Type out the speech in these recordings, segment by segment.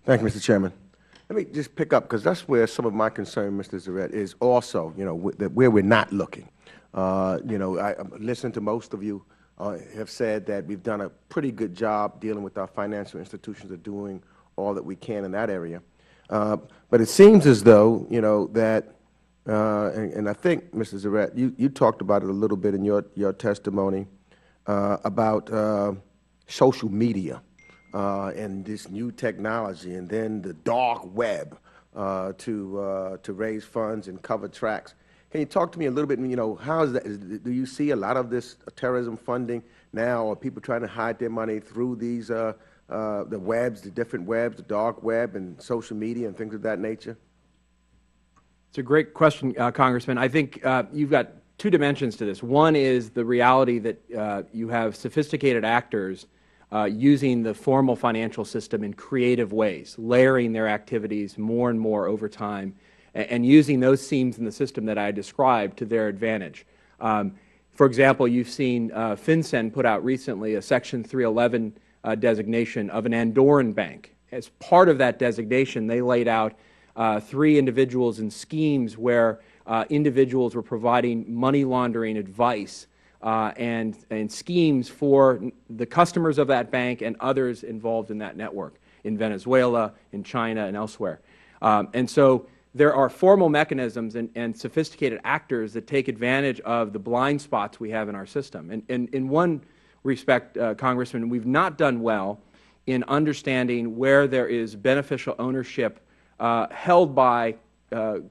Thank you, Mr. Chairman. Let me just pick up, because that's where some of my concern, Mr. Zarette, is also, where we're not looking. I listened to most of you have said that we've done a pretty good job dealing with our financial institutions of doing all that we can in that area. But it seems as though, that, and I think, Mr. Zarette, you talked about it a little bit in your testimony about social media. And this new technology, and then the dark web to raise funds and cover tracks. Can you talk to me a little bit? How is that? Do you see a lot of this terrorism funding now, or people trying to hide their money through these the webs, the different webs, the dark web, and social media and things of that nature? It's a great question, Congressman. I think you've got two dimensions to this. One is the reality that you have sophisticated actors using the formal financial system in creative ways, layering their activities more and more over time, and using those seams in the system that I described to their advantage. For example, you've seen FinCEN put out recently a Section 311 designation of an Andorran bank. As part of that designation, they laid out 3 individuals in schemes where individuals were providing money laundering advice and schemes for the customers of that bank and others involved in that network in Venezuela, in China, and elsewhere. And so there are formal mechanisms and sophisticated actors that take advantage of the blind spots we have in our system. And in one respect, Congressman, we've not done well in understanding where there is beneficial ownership held by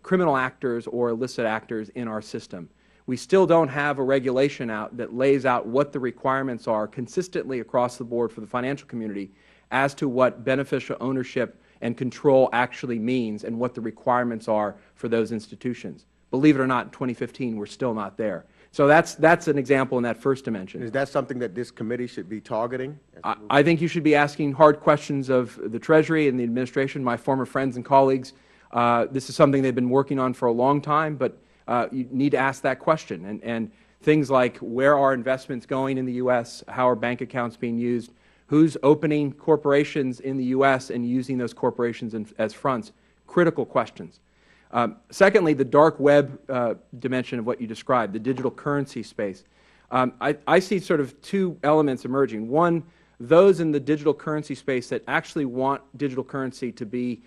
criminal actors or illicit actors in our system. We still don't have a regulation out that lays out what the requirements are consistently across the board for the financial community as to what beneficial ownership and control actually means and what the requirements are for those institutions. Believe it or not, in 2015, we're still not there. So that's an example in that first dimension. Is that something that this committee should be targeting? I think you should be asking hard questions of the Treasury and the administration, my former friends and colleagues. This is something they've been working on for a long time, but you need to ask that question. And things like, where are investments going in the U.S., how are bank accounts being used, who's opening corporations in the U.S. and using those corporations as fronts, critical questions. Secondly, the dark web dimension of what you described, the digital currency space. I see sort of 2 elements emerging. One, those in the digital currency space that actually want digital currency to be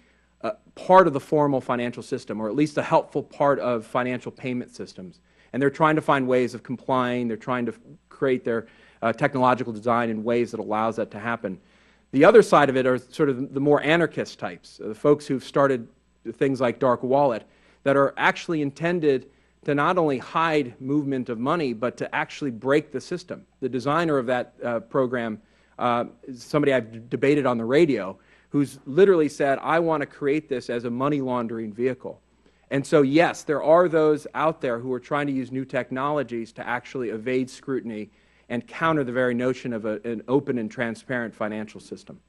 part of the formal financial system, or at least a helpful part of financial payment systems. And they're trying to find ways of complying. They're trying to create their technological design in ways that allows that to happen. The other side of it are sort of the more anarchist types, the folks who've started things like Dark Wallet that are actually intended to not only hide movement of money, but to actually break the system. The designer of that program is somebody I've debated on the radio, who's literally said, I want to create this as a money laundering vehicle. And so, yes, there are those out there who are trying to use new technologies to actually evade scrutiny and counter the very notion of an open and transparent financial system.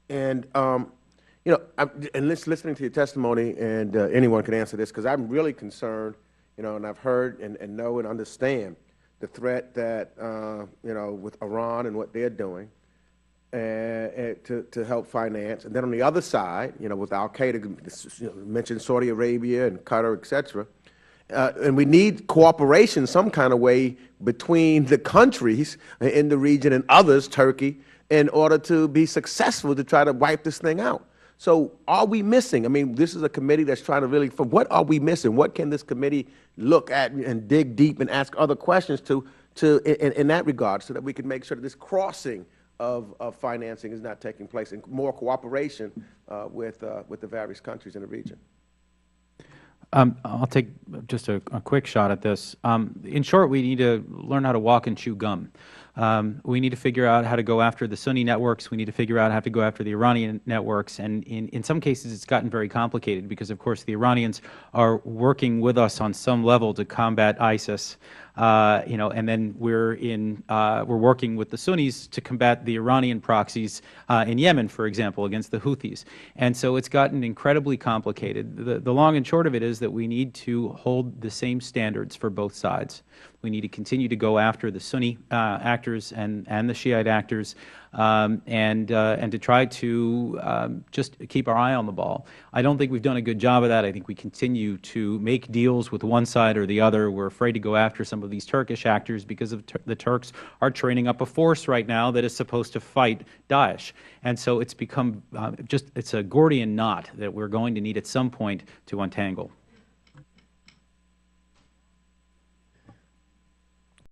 And, and listening to your testimony, and anyone can answer this, because I'm really concerned, and I've heard and know and understand the threat that, with Iran and what they're doing, to help finance. And then on the other side, with Al-Qaeda, mentioned Saudi Arabia and Qatar, et cetera. And we need cooperation some kind of way between the countries in the region and others, Turkey, in order to be successful to try to wipe this thing out. So are we missing? I mean, this is a committee that's trying to really, what are we missing? What can this committee look at and dig deep and ask other questions in that regard, so that we can make sure that this crossing of financing is not taking place, and more cooperation with the various countries in the region? I'll take just a quick shot at this. In short, we need to learn how to walk and chew gum. We need to figure out how to go after the Sunni networks. We need to figure out how to go after the Iranian networks. And in some cases, it's gotten very complicated because, of course, the Iranians are working with us on some level to combat ISIS. And then we're working with the Sunnis to combat the Iranian proxies in Yemen, for example, against the Houthis. And so it's gotten incredibly complicated. The long and short of it is that we need to hold the same standards for both sides. We need to continue to go after the Sunni actors and the Shiite actors and to try to just keep our eye on the ball. I don't think we've done a good job of that. I think we continue to make deals with one side or the other. We're afraid to go after some of these Turkish actors because of the Turks are training up a force right now that is supposed to fight Daesh. And so it's become it's a Gordian knot that we're going to need at some point to untangle.